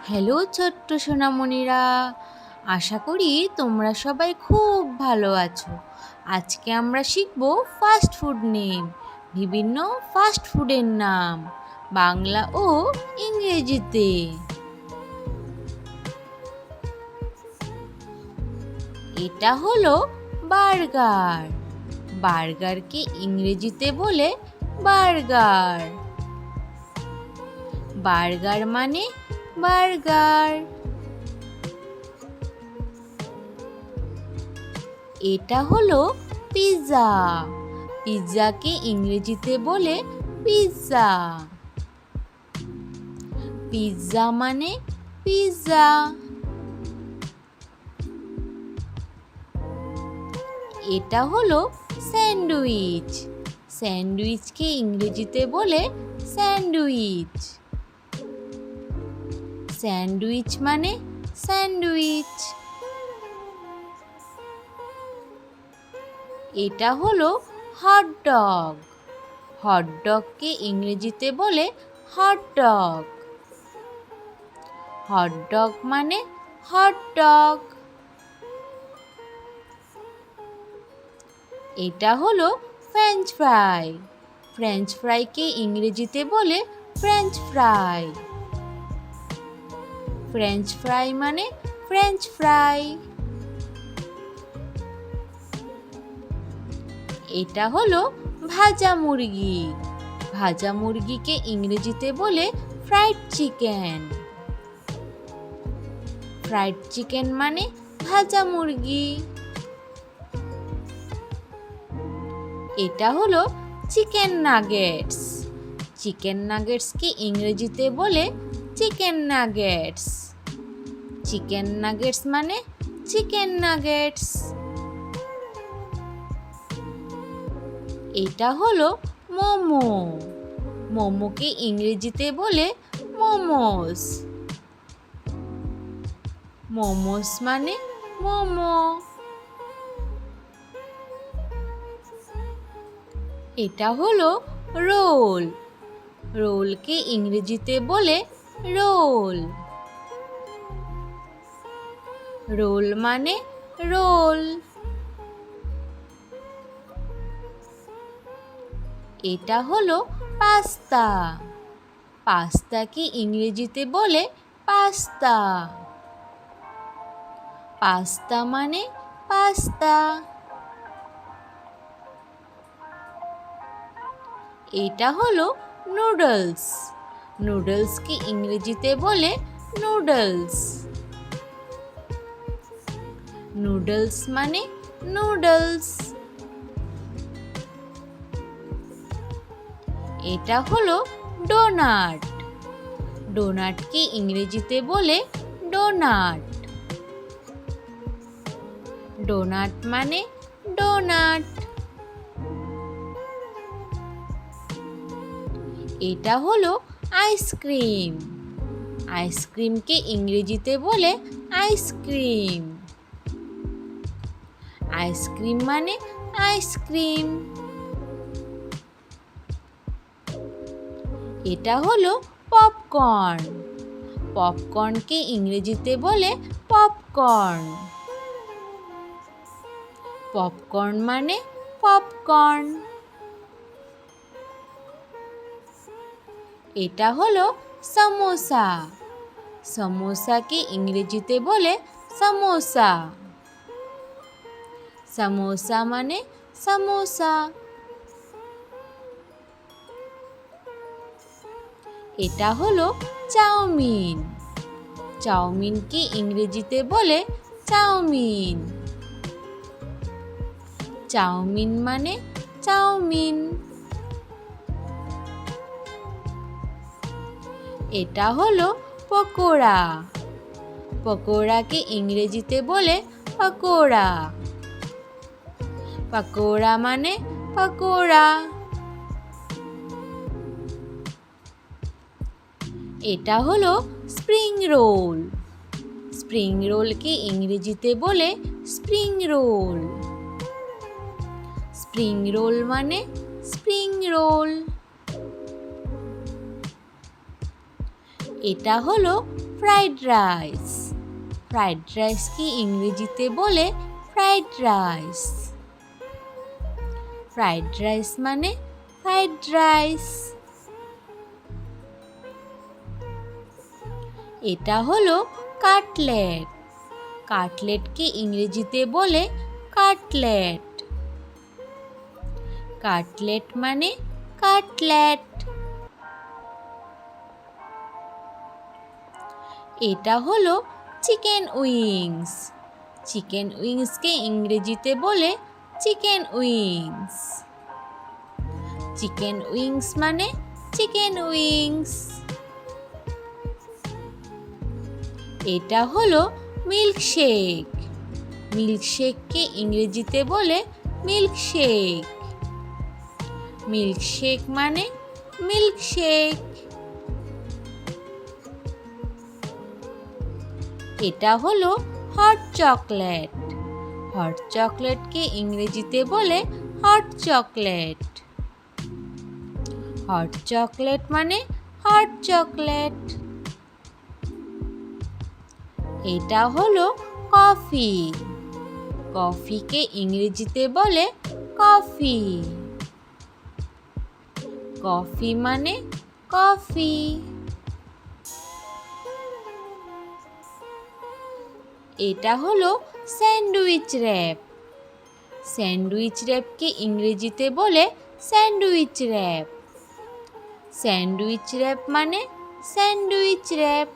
Hello ছোট্ট সোনামণিরা, আশা করি তোমরা সবাই খুব ভালো আছো। আজকে আমরা শিখব ফাস্ট ফুড নেম, বিভিন্ন ফাস্ট ফুডের নাম বাংলা ও ইংরেজিতে। এটা হলো বার্গার। বার্গারকে ইংরেজিতে বলে বার্গার। বার্গার মানে বার্গার। এটা হলো পিৎজা। পিৎজাকে ইংরেজিতে বলে পিৎজা। পিৎজা মানে পিৎজা। এটা হলো স্যান্ডউইচ। স্যান্ডউইচকে ইংরেজিতে বলে স্যান্ডউইচ। স্যান্ডউইচ মানে স্যান্ডউইচ। এটা হলো হটডগ। হটডগকে ইংরেজিতে বলে হটডগ। হটডগ মানে হটডগ। এটা হলো ফ্রেঞ্চ ফ্রাই। ফ্রেঞ্চ ফ্রাইকে ইংরেজিতে বলে ফ্রেঞ্চ ফ্রাই। ফ্রেঞ্চ ফ্রাই মানে ফ্রেঞ্চ ফ্রাই। এটা হলো ভাজা মুরগি। ভাজা মুরগিকে ইংরেজিতে বলে ফ্রাইড চিকেন। ফ্রাইড চিকেন মানে ভাজা মুরগি। এটা হলো চিকেন নাগেটস। চিকেন নাগেটসকে ইংরেজিতে বলে চিকেন নাগেটস। চিকেন নাগেটস মানে চিকেন নাগেটস। এটা হলো মোমো। মোমোকে ইংরেজিতে বলে মোমোস। মোমোস মানে মোমো। এটা হলো রোল। রোলকে ইংরেজিতে বলে রোল। রোল মানে রোল। এটা হলো পাস্তা। পাস্তাকে ইংরেজিতে বলে পাস্তা। পাস্তা মানে পাস্তা। এটা হলো নুডলস। নুডলসকে ইংরেজিতে বলে নুডলস। নুডলস মানে নুডলস। এটা হলো ডোনাট। ডোনাটকে ইংরেজিতে বলে ডোনাট। ডোনাট মানে ডোনাট। এটা হলো আইসক্রিম। আইসক্রিমকে ইংরেজিতে বলে আইসক্রিম। আইসক্রিম মানে আইসক্রিম। এটা হলো পপকর্ন। পপকর্নকে ইংরেজিতে বলে পপকর্ন। পপকর্ন মানে পপকর্ন। এটা হলো সামোসা। সামোসাকে ইংরেজিতে বলে সামোসা। সামোসা মানে সামোসা। এটা হলো চাউমিন। চাউমিনকে ইংরেজিতে বলে চাউমিন। চাউমিন মানে চাউমিন। এটা হলো পকোড়া। পকোড়াকে ইংরেজিতে বলে পকোড়া। পকোড়া মানে পকোড়া। এটা হলো স্প্রিং রোল। স্প্রিং রোলকে ইংরেজিতে বলে স্প্রিং রোল। স্প্রিং রোল মানে স্প্রিং রোল। এটা হলো ফ্রাইড রাইস। ফ্রাইড রাইসকে ইংরেজিতে বলে ফ্রাইড রাইস। ফ্রাইড রাইস মানে ফ্রাইড রাইস। এটা হলো কাটলেট। কাটলেটকে ইংরেজিতে বলে কাটলেট। কাটলেট মানে কাটলেট। এটা হলো চিকেন উইংস। চিকেন উইংসকে ইংরেজিতে বলে চিকেন উইংস। চিকেন উইংস মানে চিকেন উইংস। এটা হলো মিল্কশেক। মিল্কশেককে ইংরেজিতে বলে মিল্কশেক। মিল্কশেক মানে মিল্কশেক। এটা হলো হট চকলেট। হট চকলেটকে ইংরেজিতে বলে হট চকলেট। হট চকলেট মানে হট চকলেট। এটা হলো কফি। কফিকে ইংরেজিতে বলে কফি। কফি মানে কফি। এটা হলো স্যান্ডউইচ র্যাপ। স্যান্ডউইচ র্যাপকে ইংরেজিতে বলে স্যান্ডউইচ র্যাপ। স্যান্ডউইচ র্যাপ মানে sandwich wrap.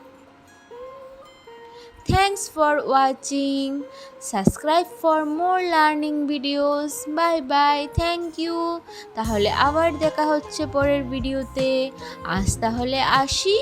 Thanks for watching. Subscribe for more learning videos. Bye bye. Thank you. তাহলে আবার দেখা হচ্ছে পরের ভিডিওতে। আজ তাহলে আসি।